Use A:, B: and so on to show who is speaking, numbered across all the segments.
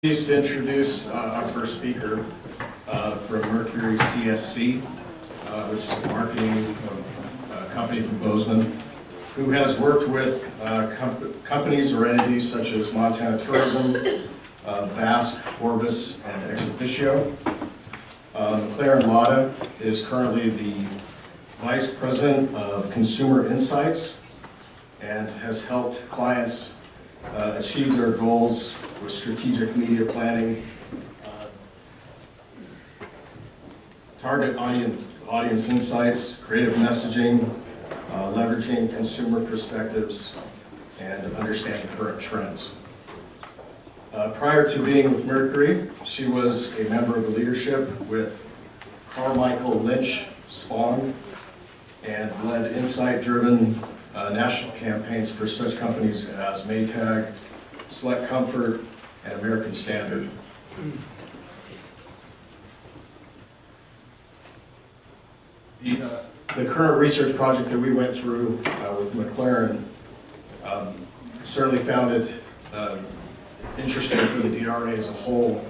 A: Pleased to introduce our first speaker from Mercury CSC, which is a marketing company from Bozeman, who has worked with companies or entities such as Montana Tourism, Basque, Orbis, and Ex Officio. MACLAREN LATTA is currently the Vice President of Consumer Insights and has helped clients achieve their goals with strategic media planning, target audience insights, creative messaging, leveraging consumer perspectives, and understanding current trends. Prior to being with Mercury, she was a member of the leadership with Carmichael Lynch Spong and led insight-driven national campaigns for such companies as Maytag, Select Comfort, and American Standard. The current research project that we went through with MACLAREN certainly found it interesting for the DRA as a whole,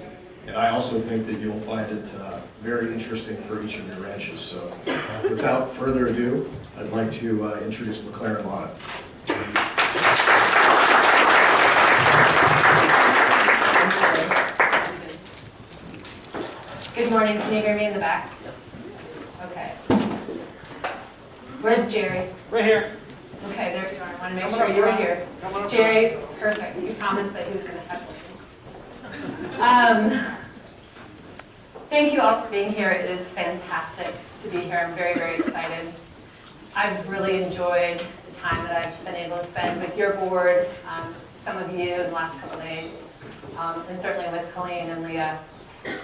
A: and I also think that you'll find it very interesting for each of your ranches. So without further ado, I'd like to introduce MACLAREN LATTA.
B: Good morning, can you hear me in the back? Okay. Where's Jerry?
C: Right here.
B: Okay, there you are. I want to make sure you were here. Jerry, perfect. He promised that he was going to touch me. Thank you all for being here. It is fantastic to be here. I'm very, very excited. I've really enjoyed the time that I've been able to spend with your board, some of you in the last couple of days, and certainly with Colleen and Leah.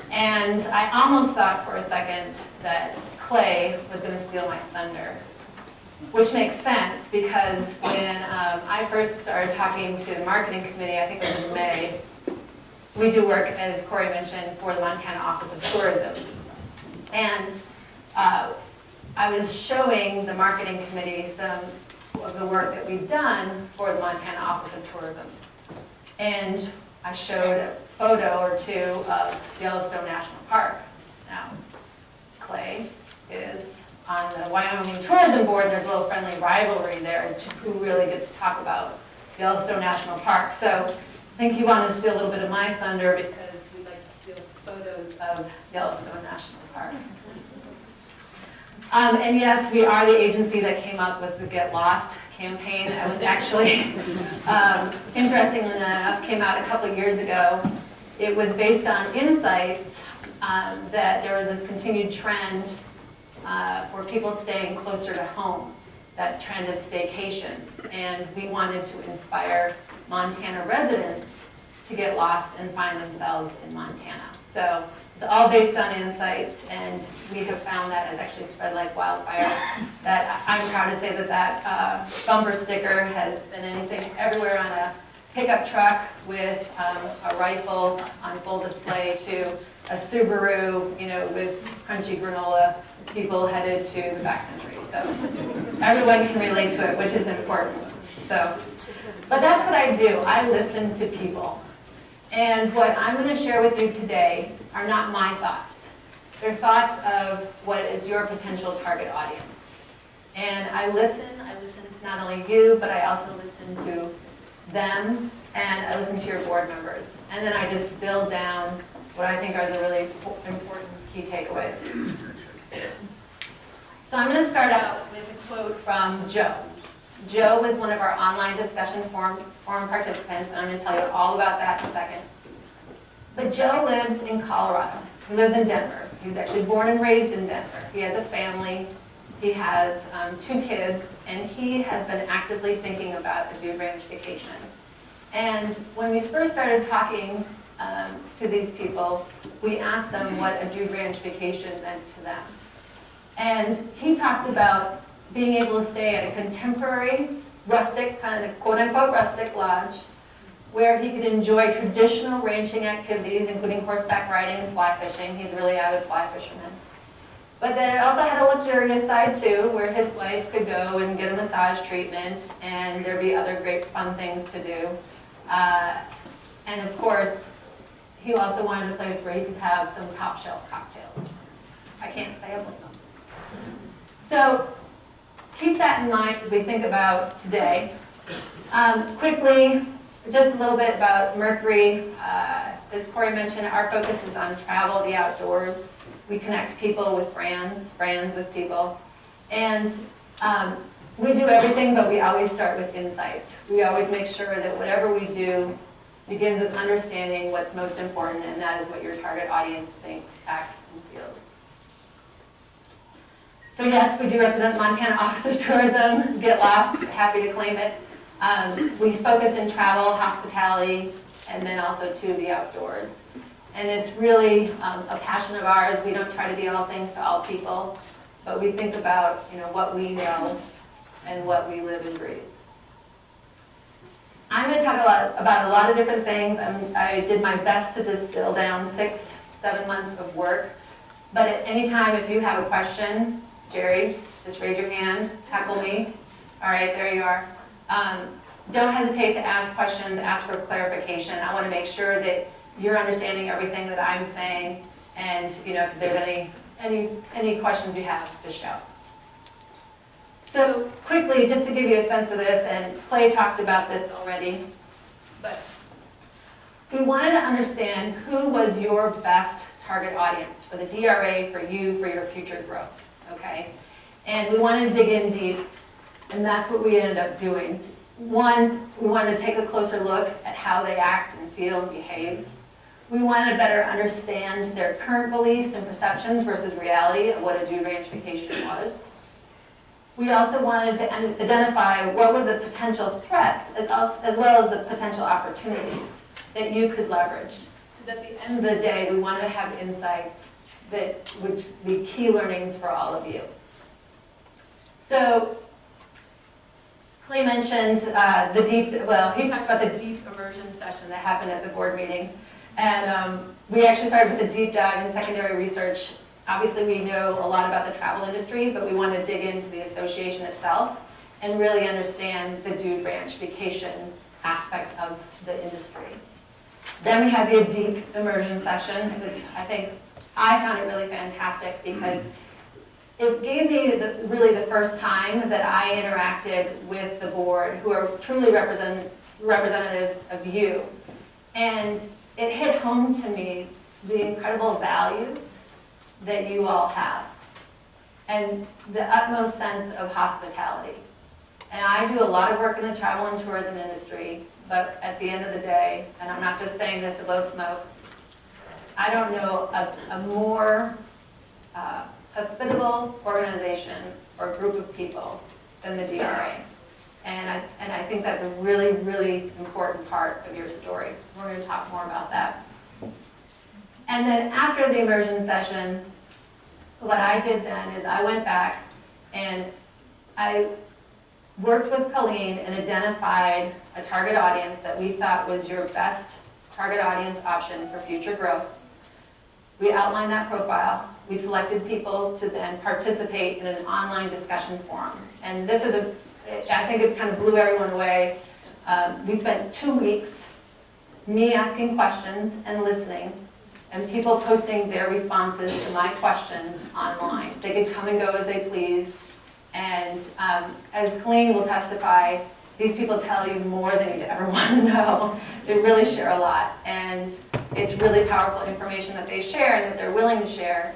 B: And I almost thought for a second that Clay was going to steal my thunder, which makes sense because when I first started talking to the marketing committee, I think it was in May, we do work, as Corey mentioned, for the Montana Office of Tourism. And I was showing the marketing committee some of the work that we've done for the Montana Office of Tourism. And I showed a photo or two of Yellowstone National Park. Now, Clay is on the Wyoming Tourism Board, and there's a little friendly rivalry there as to who really gets to talk about Yellowstone National Park. So I think you want to steal a little bit of my thunder because we'd like to steal photos of Yellowstone National Park. And yes, we are the agency that came up with the Get Lost campaign. I was actually, interestingly enough, came out a couple of years ago. It was based on insights that there was this continued trend for people staying closer to home, that trend of staycations. And we wanted to inspire Montana residents to get lost and find themselves in Montana. So it's all based on insights, and we have found that has actually spread like wildfire. That I'm proud to say that that bumper sticker has been anything everywhere on a pickup truck with a rifle on full display to a Subaru, you know, with crunchy granola, people headed to the backcountry. So everyone can relate to it, which is important. So, but that's what I do. I listen to people. And what I'm going to share with you today are not my thoughts. They're thoughts of what is your potential target audience. And I listen to not only you, but I also listen to them, and I listen to your board members. And then I distill down what I think are the really important key takeaways. So I'm going to start out with a quote from Joe. Joe was one of our online discussion forum participants, and I'm going to tell you all about that in a second. But Joe lives in Colorado. He lives in Denver. He was actually born and raised in Denver. He has a family. He has 2 kids, and he has been actively thinking about a dude ranch vacation. And when we first started talking to these people, we asked them what a dude ranch vacation meant to them. And he talked about being able to stay at a contemporary, rustic, kind of quote-unquote rustic lodge, where he could enjoy traditional ranching activities, including horseback riding and fly fishing. He's a really avid fly fisherman. But then it also had a luxurious side too, where his wife could go and get a massage treatment, and there'd be other great fun things to do. And of course, he also wanted a place where he could have some top shelf cocktails. I can't say I blame him. So keep that in mind as we think about today. Quickly, just a little bit about Mercury. As Corey mentioned, our focus is on travel, the outdoors. We connect people with brands, brands with people. And we do everything, but we always start with insights. We always make sure that whatever we do begins with understanding what's most important, and that is what your target audience thinks, acts, and feels. So yes, we do represent the Montana Office of Tourism. Get lost, happy to claim it. We focus in travel, hospitality, and then also to the outdoors. And it's really a passion of ours. We don't try to be all things to all people, but we think about what we know and what we live and breathe. I'm going to talk about a lot of different things. I did my best to distill down 6-7 months of work. But at any time, if you have a question, Jerry, just raise your hand, heckle me. All right, there you are. Don't hesitate to ask questions, ask for clarification. I want to make sure that you're understanding everything that I'm saying, and if there's any questions you have, just shout. So quickly, just to give you a sense of this, and Clay talked about this already, but we wanted to understand who was your best target audience for the DRA, for you, for your future growth, okay? And we wanted to dig in deep, and that's what we ended up doing. One, we wanted to take a closer look at how they act and feel and behave. We wanted to better understand their current beliefs and perceptions versus reality of what a dude ranch vacation was. We also wanted to identify what were the potential threats as well as the potential opportunities that you could leverage. Because at the end of the day, we wanted to have insights that would be key learnings for all of you. So Clay mentioned he talked about the deep immersion session that happened at the board meeting. And we actually started with a deep dive in secondary research. Obviously, we know a lot about the travel industry, but we want to dig into the association itself and really understand the dude ranch vacation aspect of the industry. Then we had the deep immersion session. I found it really fantastic because it gave me really the first time that I interacted with the board, who are truly representatives of you. And it hit home to me the incredible values that you all have and the utmost sense of hospitality. And I do a lot of work in the travel and tourism industry, but at the end of the day, and I'm not just saying this to blow smoke, I don't know a more hospitable organization or group of people than the DRA. And I think that's a really, really important part of your story. We're going to talk more about that. And then after the immersion session, what I did then is I went back and I worked with Colleen and identified a target audience that we thought was your best target audience option for future growth. We outlined that profile. We selected people to then participate in an online discussion forum. And this is I think it kind of blew everyone away. We spent 2 weeks, me asking questions and listening, and people posting their responses to my questions online. They could come and go as they pleased. And as Colleen will testify, these people tell you more than you'd ever want to know. They really share a lot. And it's really powerful information that they share and that they're willing to share.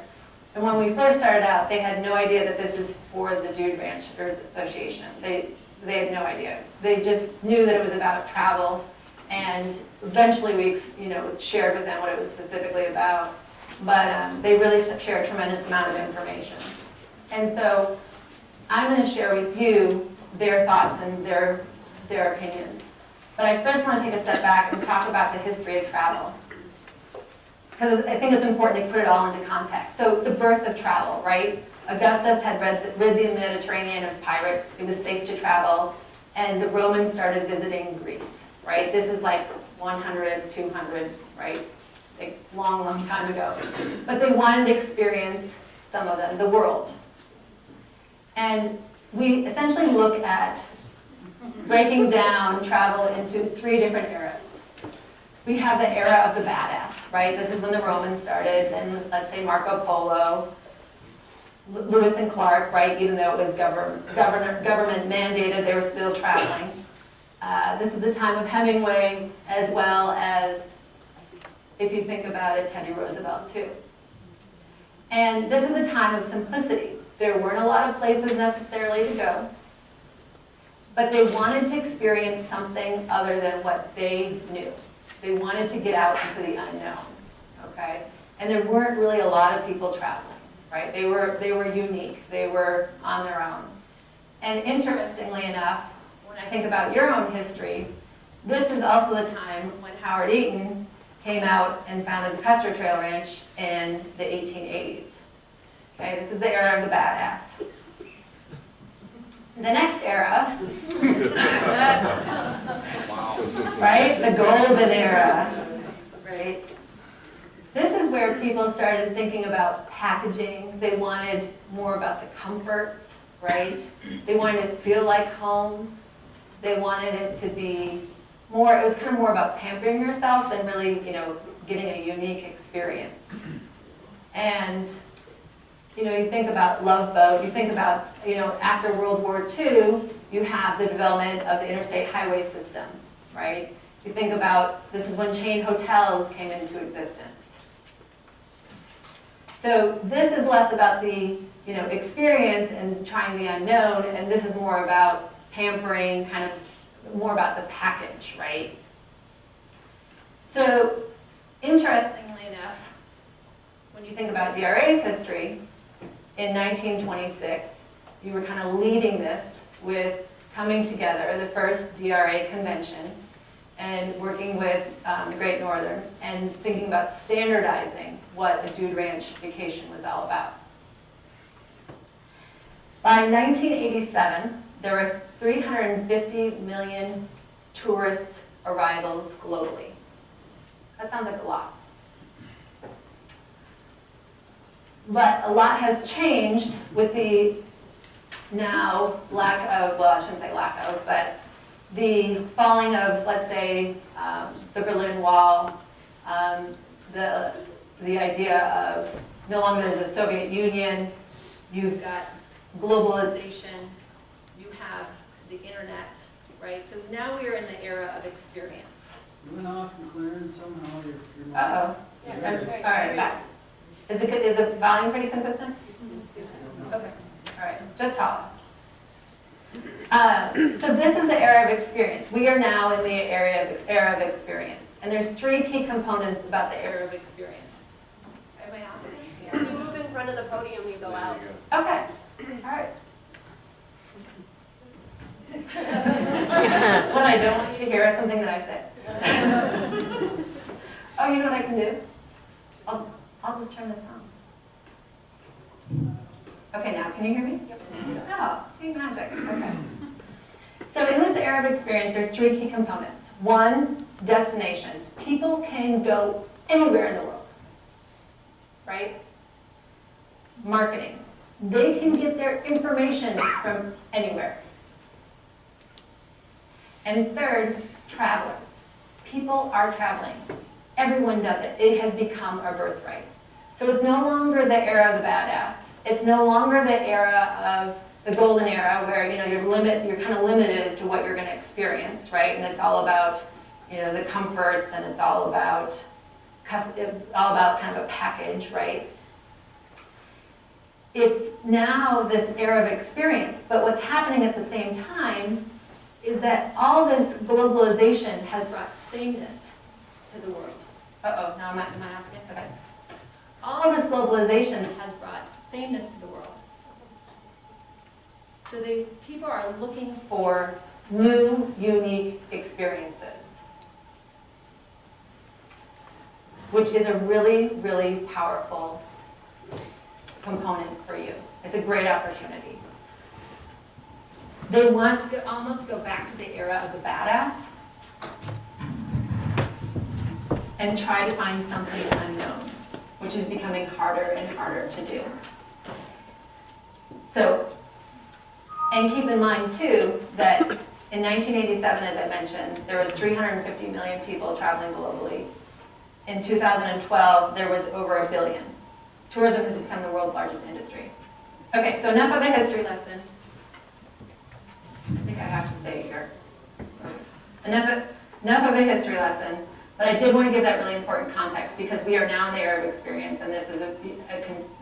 B: And when we first started out, they had no idea that this was for the Dude Ranchers Association. They had no idea. They just knew that it was about travel. And eventually we shared with them what it was specifically about. But they really share a tremendous amount of information. And so I'm going to share with you their thoughts and their opinions. But I first want to take a step back and talk about the history of travel, because I think it's important to put it all into context. So the birth of travel, right? Augustus had rid the Mediterranean of pirates. It was safe to travel. And the Romans started visiting Greece, right? This is like 100, 200, right? Like long, long time ago. But they wanted to experience, some of them, the world. And we essentially look at breaking down travel into 3 different eras. We have the era of the badass, right? This is when the Romans started, and let's say Marco Polo, Lewis and Clark, right? Even though it was government mandated, they were still traveling. This is the time of Hemingway, as well as, if you think about it, Teddy Roosevelt too. And this was a time of simplicity. There weren't a lot of places necessarily to go, but they wanted to experience something other than what they knew. They wanted to get out into the unknown, okay? And there weren't really a lot of people traveling, right? They were unique. They were on their own. And interestingly enough, when I think about your own history, this is also the time when Howard Eaton came out and founded the Custer Trail Ranch in the 1880s. Okay, this is the era of the badass. The next era, right? The golden era, right? This is where people started thinking about packaging. They wanted more about the comforts, right? They wanted it to feel like home. They wanted it to be more, it was kind of more about pampering yourself than really, getting a unique experience. And you think about Love Boat, you think about, after World War II, you have the development of the interstate highway system, right? You think about, this is when chain hotels came into existence. So this is less about the, experience and trying the unknown, and this is more about pampering, kind of more about the package, right? So, interestingly enough, when you think about DRA's history, in 1926, you were kind of leading this with coming together, the first DRA convention, and working with the Great Northern, and thinking about standardizing what a dude ranch vacation was all about. By 1987, there were 350 million tourist arrivals globally. That sounds like a lot. But a lot has changed with the now lack of, well, I shouldn't say lack of, but the falling of, let's say, the Berlin Wall, the idea of no longer there's a Soviet Union, you've got globalization, you have the internet, right? So now we are in the era of experience.
C: You went off McLaren somehow. Your
B: Uh-oh. Yeah, all right, back. Is the volume pretty consistent? Okay, all right, just holler. So this is the era of experience. We are now in the era of experience. And there's three key components about the era of experience. Everybody on?
D: Just move in front of the podium, you go out.
B: Okay, all right. What I don't want you to hear is something that I say. Oh, you know what I can do? I'll just turn this on. Okay, now, can you hear me? Yep. Oh, see, magic, okay. So in this era of experience, there's three key components. One, destinations. People can go anywhere in the world, right? Marketing. They can get their information from anywhere. And third, travelers. People are traveling. Everyone does it. It has become a birthright. So it's no longer the era of the badass. It's no longer the era of the golden era where you're kind of limited as to what you're going to experience, right? And it's all about the comforts, and it's all about kind of a package, right? It's now this era of experience, but what's happening at the same time is that all this globalization has brought sameness to the world. Uh-oh, now am I off again? Okay. All this globalization has brought sameness to the world. So the people are looking for new, unique experiences, which is a really, really powerful component for you. It's a great opportunity. They want to almost go back to the era of the badass and try to find something unknown, which is becoming harder and harder to do. So, and keep in mind too, that in 1987, as I mentioned, there was 350 million people traveling globally. In 2012, there was over $1 billion. Tourism has become the world's largest industry. Okay, so enough of a history lesson. I think I have to stay here. Enough of a history lesson, but I did want to give that really important context because we are now in the era of experience, and this is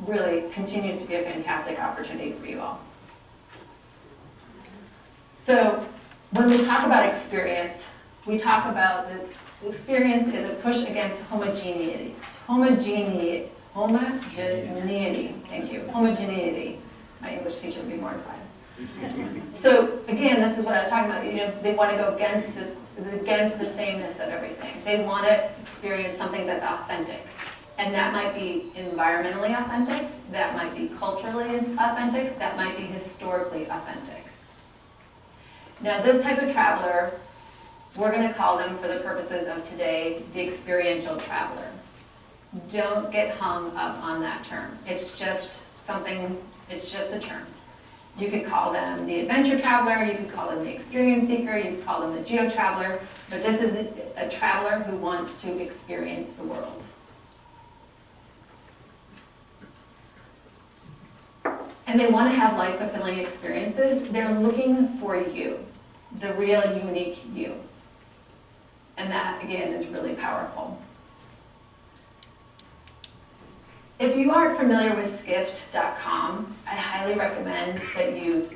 B: really continues to be a fantastic opportunity for you all. So when we talk about experience, we talk about the experience is a push against homogeneity. Thank you. Homogeneity. My English teacher would be mortified. So again, this is what I was talking about. You know, they want to go against the sameness of everything. They want to experience something that's authentic, and that might be environmentally authentic. That might be culturally authentic. That might be historically authentic. Now, this type of traveler, we're going to call them, for the purposes of today, the experiential traveler. Don't get hung up on that term. It's just something. It's just a term. You could call them the adventure traveler, you could call them the experience seeker, you could call them the geo-traveler, but this is a traveler who wants to experience the world. And they want to have life-fulfilling experiences. They're looking for you, the real, unique you. And that, again, is really powerful. If you aren't familiar with skift.com, I highly recommend that you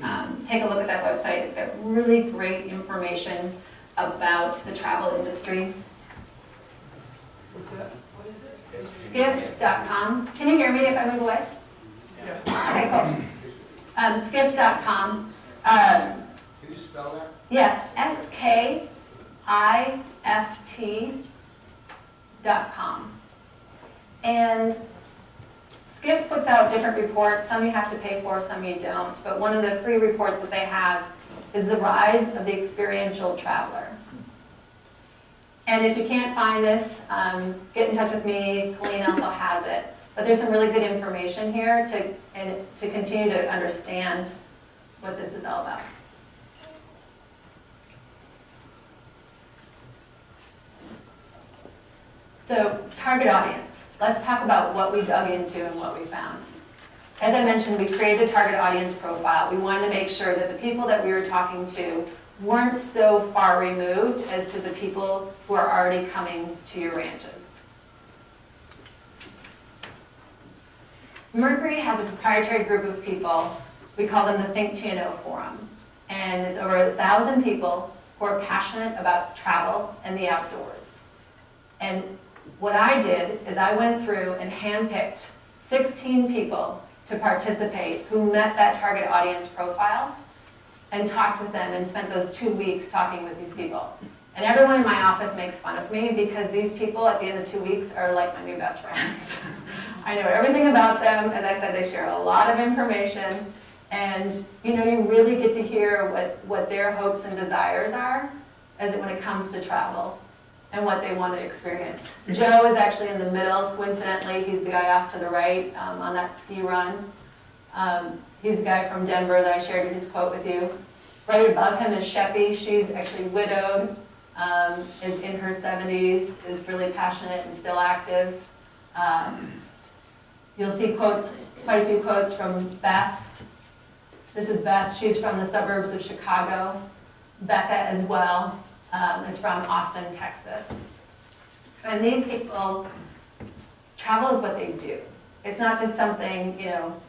B: take a look at that website. It's got really great information about the travel industry.
C: What's that? What is it?
B: Skift.com. Can you hear me if I move away?
C: Yeah.
B: Okay, cool. Skift.com.
E: Can you spell that?
B: Yeah, SKIFT.com. And Skift puts out different reports. Some you have to pay for, some you don't. But one of the free reports that they have is the rise of the experiential traveler. And if you can't find this, get in touch with me. Colleen also has it. But there's some really good information here to continue to understand what this is all about. So, target audience. Let's talk about what we dug into and what we found. As I mentioned, we created a target audience profile. We wanted to make sure that the people that we were talking to weren't so far removed as to the people who are already coming to your ranches. Mercury has a proprietary group of people. We call them the Think TNO Forum. And it's over 1,000 people who are passionate about travel and the outdoors. And what I did is I went through and handpicked 16 people to participate who met that target audience profile and talked with them and spent those 2 weeks talking with these people. And everyone in my office makes fun of me because these people at the end of 2 weeks are like my new best friends. I know everything about them. As I said, they share a lot of information. And you really get to hear what their hopes and desires are when it comes to travel and what they want to experience. Joe is actually in the middle, coincidentally. He's the guy off to the right on that ski run. He's the guy from Denver that I shared his quote with you. Right above him is Sheppy. She's actually widowed, is in her 70s, is really passionate and still active. You'll see quotes, quite a few quotes from Beth. This is Beth. She's from the suburbs of Chicago. Becca as well. Is from Austin, Texas. And these people, travel is what they do. It's not just something,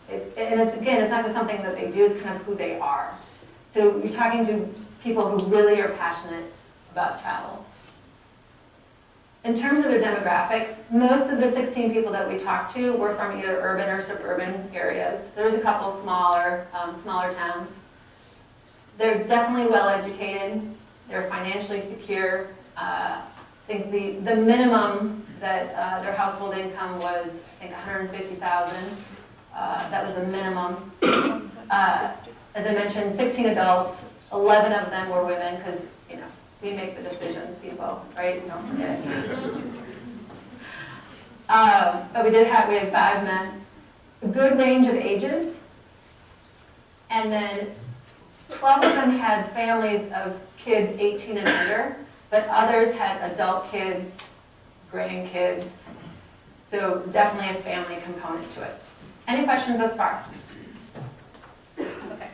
B: it's not just something that they do, it's kind of who they are. So you're talking to people who really are passionate about travel. In terms of their demographics, most of the 16 people that we talked to were from either urban or suburban areas. There was a couple smaller towns. They're definitely well educated. They're financially secure. I think the minimum that their household income was, I think, $150,000. That was the minimum. As I mentioned, 16 adults, 11 of them were women, because we make the decisions, people, right? Don't forget. But we had 5 men, a good range of ages, and then 12 of them had families of kids 18 and under, but others had adult kids grandkids. So definitely a family component to it. Any questions thus far? Okay.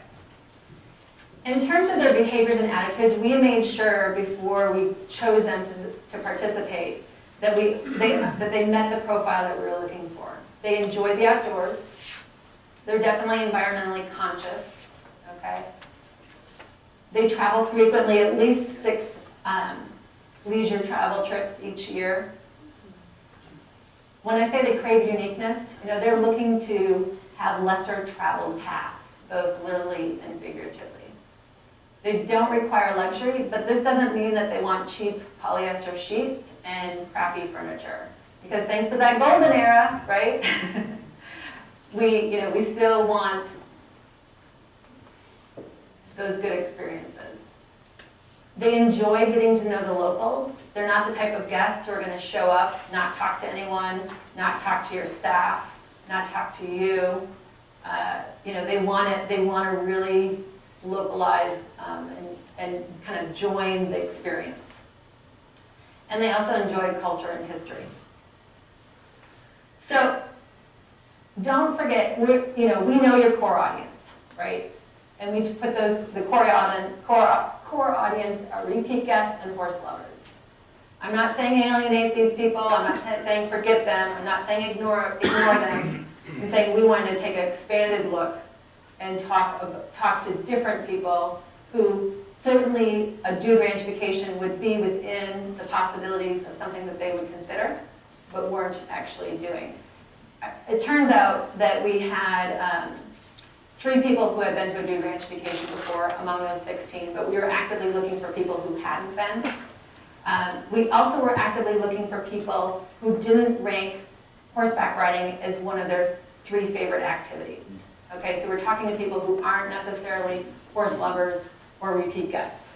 B: In terms of their behaviors and attitudes, we made sure before we chose them to participate that they met the profile that we were looking for. They enjoy the outdoors. They're definitely environmentally conscious, okay? They travel frequently, at least 6 leisure travel trips each year. When I say they crave uniqueness, they're looking to have lesser traveled paths, both literally and figuratively. They don't require luxury, but this doesn't mean that they want cheap polyester sheets and crappy furniture. Because thanks to that golden era, right? we still want those good experiences. They enjoy getting to know the locals. They're not the type of guests who are going to show up, not talk to anyone, not talk to your staff, not talk to you. They want to really localize and kind of join the experience. And they also enjoy culture and history. So don't forget, we know your core audience, right? And we put the core audience are repeat guests and horse lovers. I'm not saying alienate these people. I'm not saying forget them. I'm not saying ignore them. I'm saying we wanted to take an expanded look and talk to different people who certainly a dude ranch vacation would be within the possibilities of something that they would consider, but weren't actually doing. It turns out that we had 3 people who had been to a dude ranch vacation before among those 16, but we were actively looking for people who hadn't been. We also were actively looking for people who didn't rank horseback riding as one of their 3 favorite activities. Okay, so we're talking to people who aren't necessarily horse lovers or repeat guests.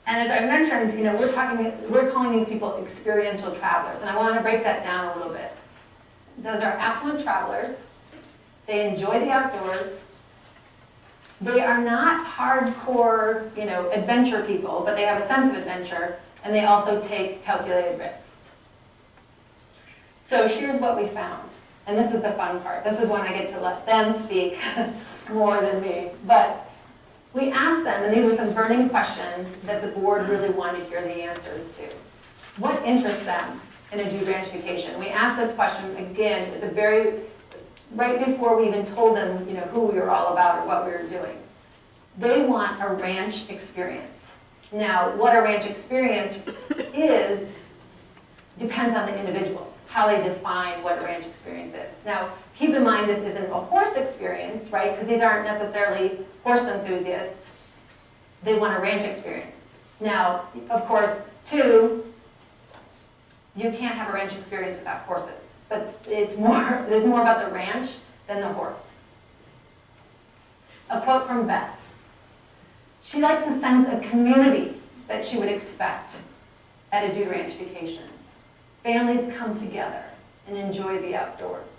B: And as I mentioned, we're calling these people experiential travelers, and I want to break that down a little bit. Those are affluent travelers. They enjoy the outdoors. They are not hardcore, adventure people, but they have a sense of adventure, and they also take calculated risks. So here's what we found, and this is the fun part. This is when I get to let them speak more than me. But we asked them, and these were some burning questions that the board really wanted to hear the answers to. What interests them in a dude ranch vacation? We asked this question again at right before we even told them, who we were all about or what we were doing. They want a ranch experience. Now, what a ranch experience is depends on the individual, how they define what a ranch experience is. Now, keep in mind this isn't a horse experience, right? Because these aren't necessarily horse enthusiasts. They want a ranch experience. Now, of course, too, you can't have a ranch experience without horses. But there's more about the ranch than the horse. A quote from Beth. She likes the sense of community that she would expect at a dude ranch vacation. Families come together and enjoy the outdoors,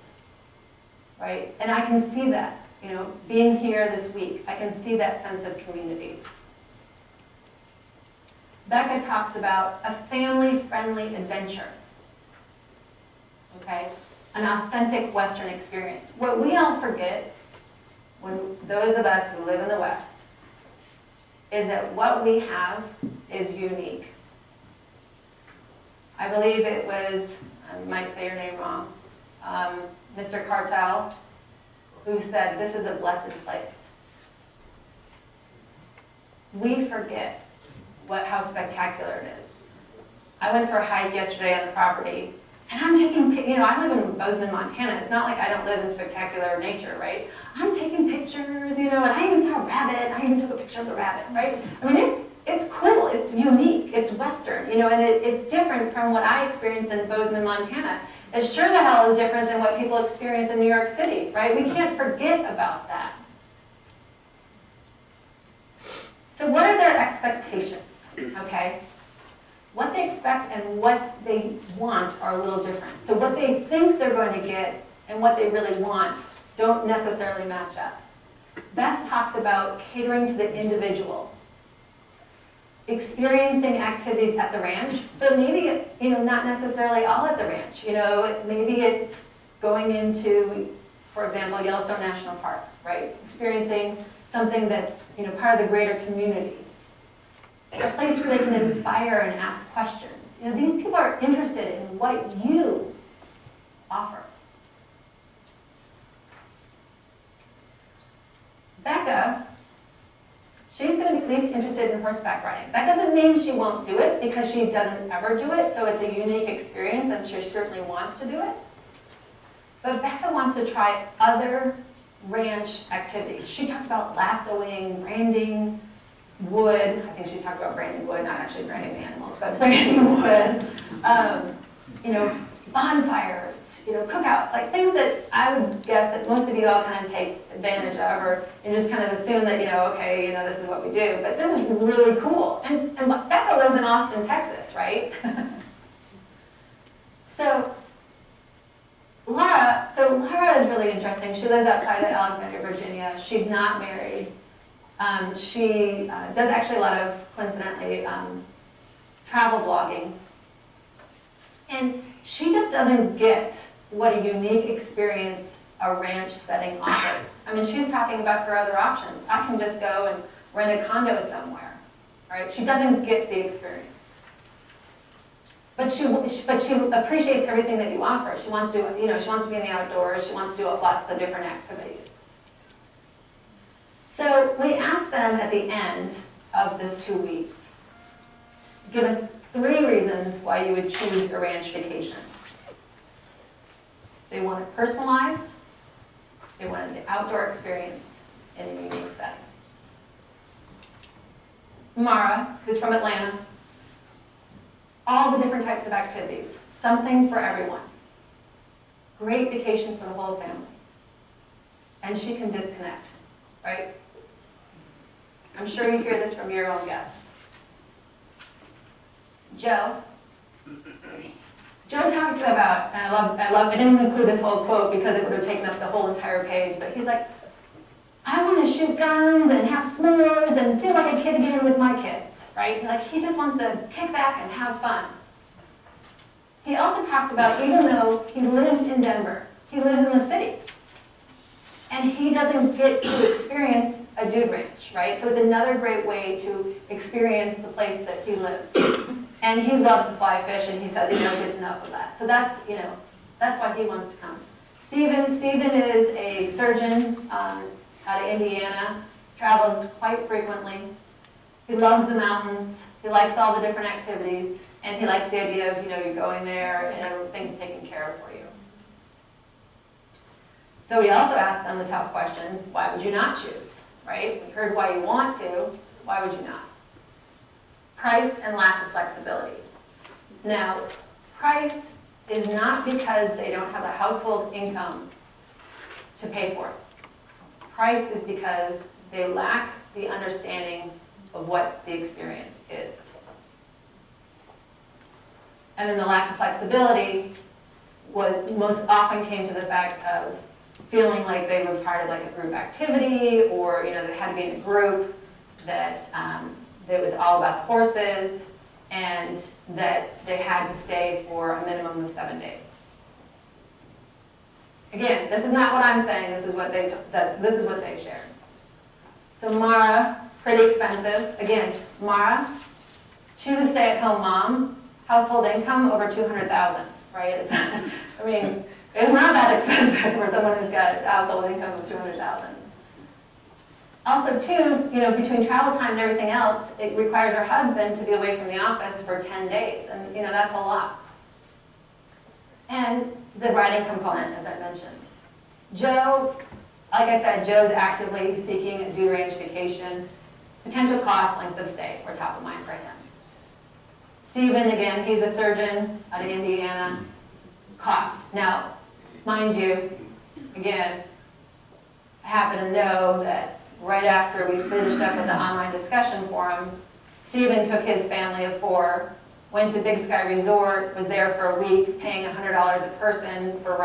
B: right? And I can see that, being here this week, I can see that sense of community. Becca talks about a family-friendly adventure. Okay, an authentic Western experience. What we all forget, when those of us who live in the West, is that what we have is unique. I believe it was, I might say your name wrong, Mr. Cartel, who said, this is a blessed place. We forget how spectacular it is. I went for a hike yesterday on the property, and I'm taking, I live in Bozeman, Montana. It's not like I don't live in spectacular nature, right? I'm taking pictures, and I even saw a rabbit. I even took a picture of the rabbit, right? I mean, it's cool. It's unique. It's Western, and it's different from what I experienced in Bozeman, Montana. It sure the hell is different than what people experience in New York City, right? We can't forget about that. So what are their expectations, okay? What they expect and what they want are a little different. So what they think they're going to get and what they really want don't necessarily match up. Beth talks about catering to the individual. experiencing activities at the ranch, but maybe, not necessarily all at the ranch. Maybe it's going into, for example, Yellowstone National Park, right? Experiencing something that's, part of the greater community. A place where they can inspire and ask questions. These people are interested in what you offer. Becca, she's going to be least interested in horseback riding. That doesn't mean she won't do it, because she doesn't ever do it, so it's a unique experience and she certainly wants to do it. But Becca wants to try other ranch activities. She talked about lassoing, branding wood. I think she talked about branding wood, not actually branding the animals, but branding wood. Bonfires, cookouts, like things that I would guess that most of you all kind of take advantage of, or you just kind of assume that, okay, this is what we do. But this is really cool. And Becca lives in Austin, Texas, right? So Laura is really interesting. She lives outside of Alexandria, Virginia. She's not married. She does actually a lot of, coincidentally, travel blogging. And she just doesn't get what a unique experience a ranch setting offers. I mean, she's talking about her other options. I can just go and rent a condo somewhere, right? She doesn't get the experience. But she appreciates everything that you offer. She wants to do, she wants to be in the outdoors. She wants to do lots of different activities. So we asked them at the end of this 2 weeks, give us 3 reasons why you would choose a ranch vacation. They want it personalized. They wanted the outdoor experience in a unique setting. Mara, who's from Atlanta, all the different types of activities, something for everyone. Great vacation for the whole family. And she can disconnect, right? I'm sure you hear this from your own guests. Joe talked about, and I didn't include this whole quote because it would have taken up the whole entire page, but he's like, I want to shoot guns and have s'mores and feel like a kid again with my kids, right? Like, he just wants to kick back and have fun. He also talked about, even though he lives in Denver, he lives in the city, and he doesn't get to experience a dude ranch, right? So it's another great way to experience the place that he lives. And he loves to fly fish, and he says he never gets enough of that. So that's why he wants to come. Stephen is a surgeon out of Indiana, travels quite frequently. He loves the mountains. He likes all the different activities, and he likes the idea of, you're going there and everything's taken care of for you. So we also asked them the tough question, why would you not choose, right? We heard why you want to, why would you not? Price and lack of flexibility. Now, price is not because they don't have a household income to pay for it. Price is because they lack the understanding of what the experience is. And then the lack of flexibility most often came to the fact of feeling like they were part of like a group activity, or they had to be in a group, that was all about horses, and that they had to stay for a minimum of 7 days. Again, this is not what I'm saying, this is what they said, this is what they shared. So Mara, pretty expensive. Again, Mara, she's a stay-at-home mom, household income over $200,000, right? It's not that expensive for someone who's got a household income of $200,000. Also, too, between travel time and everything else, it requires her husband to be away from the office for 10 days, and that's a lot. And the riding component, as I mentioned. Joe, like I said, Joe's actively seeking a dude ranch vacation. Potential cost, length of stay were top of mind for him. Stephen, again, he's a surgeon out of Indiana. Cost. Now, mind you, again, I happen to know that right after we finished up with the online discussion forum, Stephen took his family of 4, went to Big Sky Resort, was there for a week, paying $100 a person for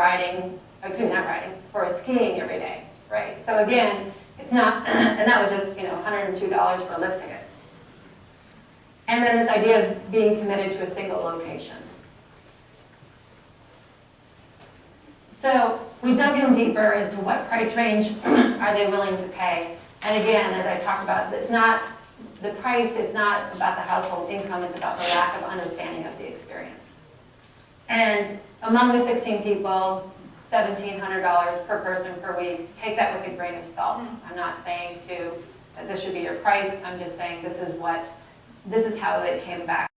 B: for skiing every day, right? So again, it's not, and that was just, $102 for a lift ticket. And then this idea of being committed to a single location. So we dug in deeper as to what price range are they willing to pay. And again, as I talked about, it's not the price, it's not about the household income, it's about the lack of understanding of the experience. And among the 16 people, $1,700 per person per week. Take that with a grain of salt. I'm not saying that this should be your price. I'm just saying this is how it came back.